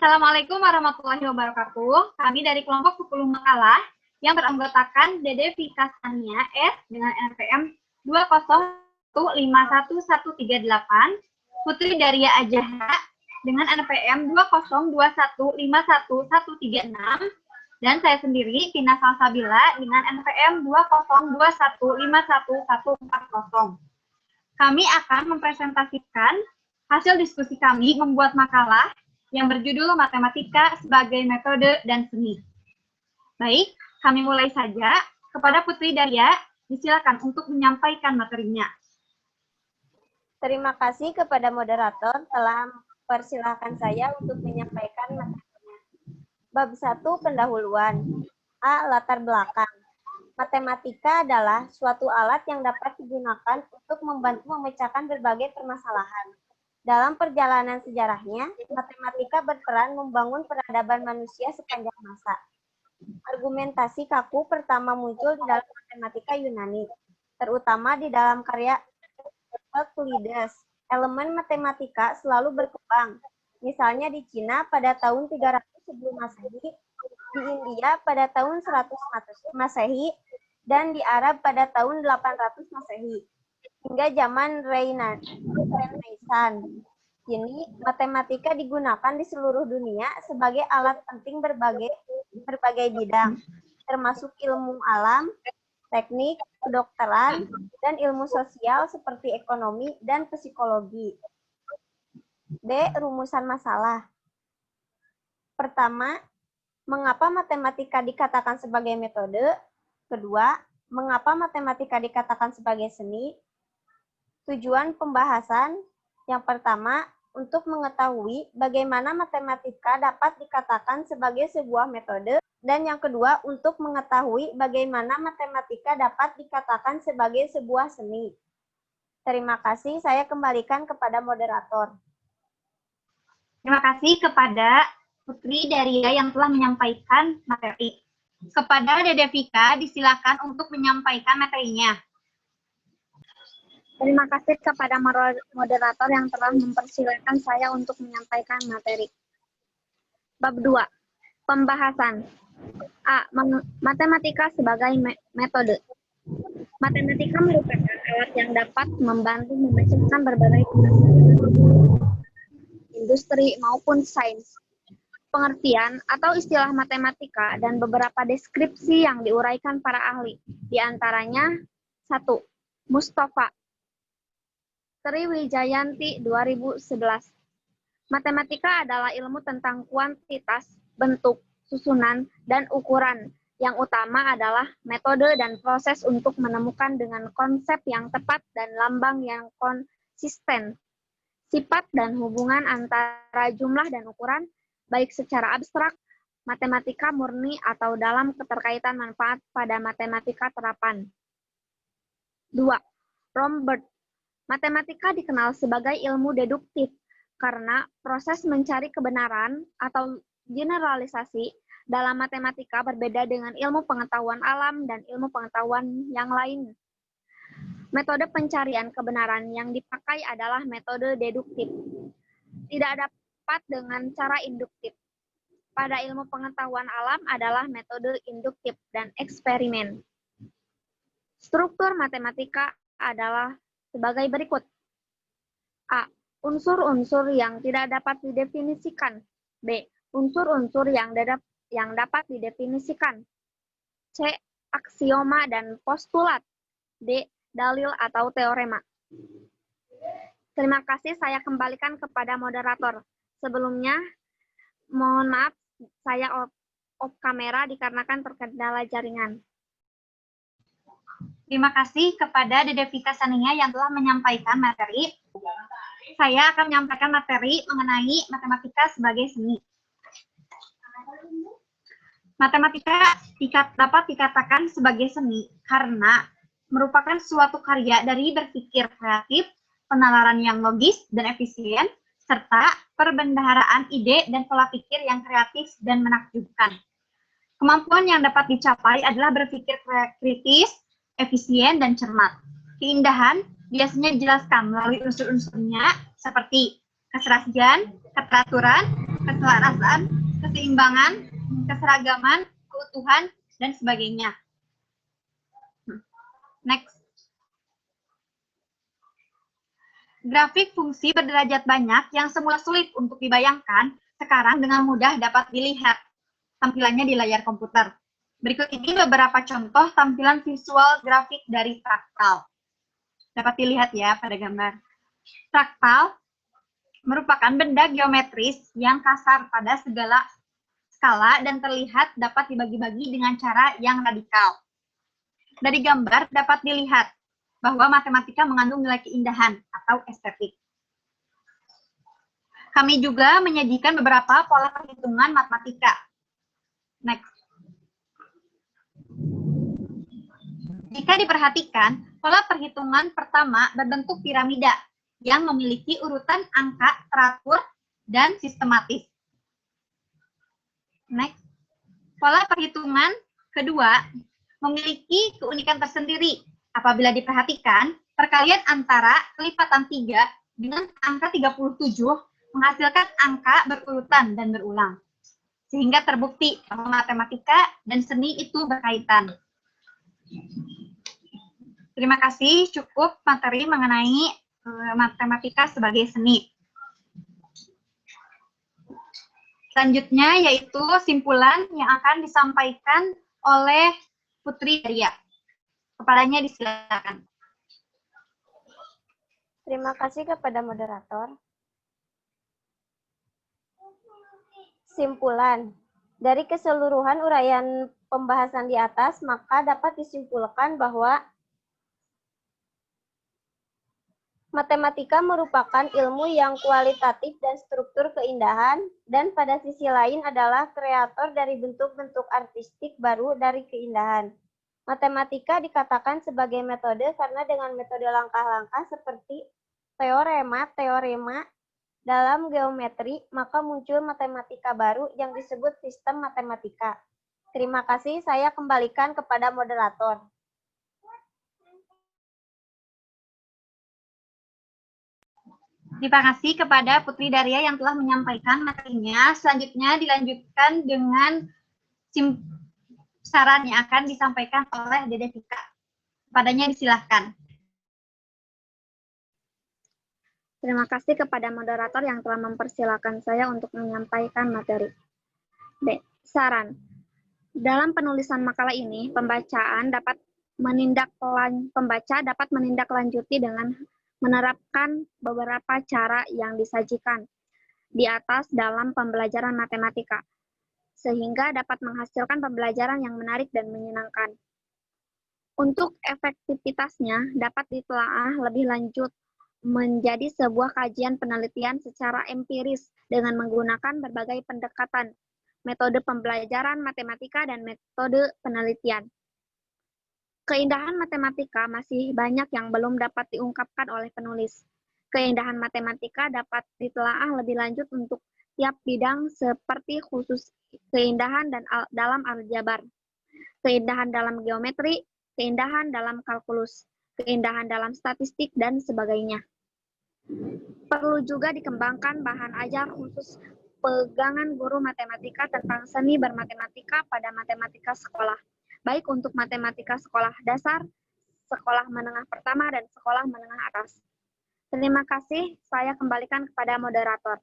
Assalamualaikum warahmatullahi wabarakatuh. Kami dari kelompok 10 makalah yang beranggotakan Dede Vika Sania S dengan NPM 2015138, Putri Daria Ajaha dengan NPM 202151136, dan saya sendiri Vina Salsabila dengan NPM 202151140. Kami akan mempresentasikan hasil diskusi kami membuat makalah yang berjudul Matematika sebagai Metode dan Seni. Baik, kami mulai saja. Kepada Putri Daria, disilakan untuk menyampaikan materinya. Terima kasih kepada moderator telah mempersilahkan saya untuk menyampaikan materinya. Bab 1, pendahuluan. A. Latar belakang. Matematika adalah suatu alat yang dapat digunakan untuk membantu memecahkan berbagai permasalahan. Dalam perjalanan sejarahnya, matematika berperan membangun peradaban manusia sepanjang masa. Argumentasi kaku pertama muncul di dalam matematika Yunani, terutama di dalam karya Euclides. Elemen matematika selalu berkembang. Misalnya di Cina pada tahun 300 sebelum Masehi, di India pada tahun 100 Masehi, dan di Arab pada tahun 800 Masehi. Hingga zaman Renaissance. Kini, matematika digunakan di seluruh dunia sebagai alat penting berbagai bidang, termasuk ilmu alam, teknik, kedokteran, dan ilmu sosial seperti ekonomi dan psikologi. B. Rumusan masalah. Pertama, mengapa matematika dikatakan sebagai metode? Kedua, mengapa matematika dikatakan sebagai seni? Tujuan pembahasan yang pertama, untuk mengetahui bagaimana matematika dapat dikatakan sebagai sebuah metode, dan yang kedua, untuk mengetahui bagaimana matematika dapat dikatakan sebagai sebuah seni. Terima kasih, saya kembalikan kepada moderator. Terima kasih kepada Putri Daria yang telah menyampaikan materi. Kepada Dede Vika, disilakan untuk menyampaikan materinya. Terima kasih kepada moderator yang telah mempersilahkan saya untuk menyampaikan materi. Bab 2. Pembahasan. A. Matematika sebagai metode. Matematika merupakan alat yang dapat membantu memecahkan berbagai industri maupun sains. Pengertian atau istilah matematika dan beberapa deskripsi yang diuraikan para ahli. Di antaranya, 1. Mustafa Triwijayanti 2011. Matematika adalah ilmu tentang kuantitas, bentuk, susunan, dan ukuran. Yang utama adalah metode dan proses untuk menemukan dengan konsep yang tepat dan lambang yang konsisten. Sifat dan hubungan antara jumlah dan ukuran, baik secara abstrak, matematika murni, atau dalam keterkaitan manfaat pada matematika terapan. 2. Rombert. Matematika dikenal sebagai ilmu deduktif karena proses mencari kebenaran atau generalisasi dalam matematika berbeda dengan ilmu pengetahuan alam dan ilmu pengetahuan yang lain. Metode pencarian kebenaran yang dipakai adalah metode deduktif. Tidak dapat dengan cara induktif. Pada ilmu pengetahuan alam adalah metode induktif dan eksperimen. Struktur matematika adalah sebagai berikut. A. Unsur-unsur yang tidak dapat didefinisikan. B. Unsur-unsur yang dapat didefinisikan. C. Aksioma dan postulat. D. Dalil atau teorema. Terima kasih, saya kembalikan kepada moderator. Sebelumnya, mohon maaf, saya off kamera dikarenakan terkendala jaringan. Terima kasih kepada Dede Vika Sania yang telah menyampaikan materi. Saya akan menyampaikan materi mengenai matematika sebagai seni. Matematika dapat dikatakan sebagai seni karena merupakan suatu karya dari berpikir kreatif, penalaran yang logis dan efisien, serta perbendaharaan ide dan pola pikir yang kreatif dan menakjubkan. Kemampuan yang dapat dicapai adalah berpikir kritis, efisien, dan cermat. Keindahan biasanya dijelaskan melalui unsur-unsurnya seperti keserasian, keteraturan, keselarasan, keseimbangan, keseragaman, keutuhan, dan sebagainya. Next. Grafik fungsi berderajat banyak yang semula sulit untuk dibayangkan, sekarang dengan mudah dapat dilihat tampilannya di layar komputer. Berikut ini beberapa contoh tampilan visual grafik dari fraktal. Dapat dilihat ya pada gambar. Fraktal merupakan benda geometris yang kasar pada segala skala dan terlihat dapat dibagi-bagi dengan cara yang radikal. Dari gambar dapat dilihat bahwa matematika mengandung nilai keindahan atau estetik. Kami juga menyajikan beberapa pola perhitungan matematika. Next. Jika diperhatikan, pola perhitungan pertama berbentuk piramida yang memiliki urutan angka teratur dan sistematis. Next. Pola perhitungan kedua memiliki keunikan tersendiri. Apabila diperhatikan, perkalian antara kelipatan 3 dengan angka 37 menghasilkan angka berurutan dan berulang. Sehingga terbukti bahwa matematika dan seni itu berkaitan. Terima kasih, cukup materi mengenai matematika sebagai seni. Selanjutnya yaitu simpulan yang akan disampaikan oleh Putri Daria. Kepalanya disilakan. Terima kasih kepada moderator. Simpulan. Dari keseluruhan uraian pembahasan di atas, maka dapat disimpulkan bahwa matematika merupakan ilmu yang kualitatif dan struktur keindahan, dan pada sisi lain adalah kreator dari bentuk-bentuk artistik baru dari keindahan. Matematika dikatakan sebagai metode karena dengan metode langkah-langkah seperti teorema dalam geometri, maka muncul matematika baru yang disebut sistem matematika. Terima kasih, saya kembalikan kepada moderator. Terima kasih kepada Putri Daria yang telah menyampaikan materinya. Selanjutnya dilanjutkan dengan saran yang akan disampaikan oleh Dede Vika. Padanya disilahkan. Terima kasih kepada moderator yang telah mempersilahkan saya untuk menyampaikan materi. B. Saran. Dalam penulisan makalah ini, pembaca dapat menindaklanjuti dengan menerapkan beberapa cara yang disajikan di atas dalam pembelajaran matematika, sehingga dapat menghasilkan pembelajaran yang menarik dan menyenangkan. Untuk efektivitasnya dapat ditelaah lebih lanjut menjadi sebuah kajian penelitian secara empiris dengan menggunakan berbagai pendekatan, metode pembelajaran matematika, dan metode penelitian. Keindahan matematika masih banyak yang belum dapat diungkapkan oleh penulis. Keindahan matematika dapat ditelaah lebih lanjut untuk tiap bidang seperti khusus keindahan dalam aljabar, keindahan dalam geometri, keindahan dalam kalkulus, keindahan dalam statistik, dan sebagainya. Perlu juga dikembangkan bahan ajar khusus pegangan guru matematika tentang seni bermatematika pada matematika sekolah, baik untuk matematika sekolah dasar, sekolah menengah pertama, dan sekolah menengah atas. Terima kasih, saya kembalikan kepada moderator.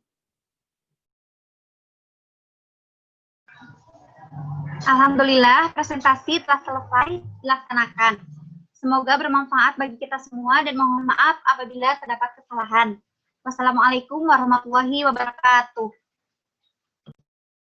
Alhamdulillah, presentasi telah selesai dilaksanakan. Semoga bermanfaat bagi kita semua dan mohon maaf apabila terdapat kesalahan. Wassalamualaikum warahmatullahi wabarakatuh.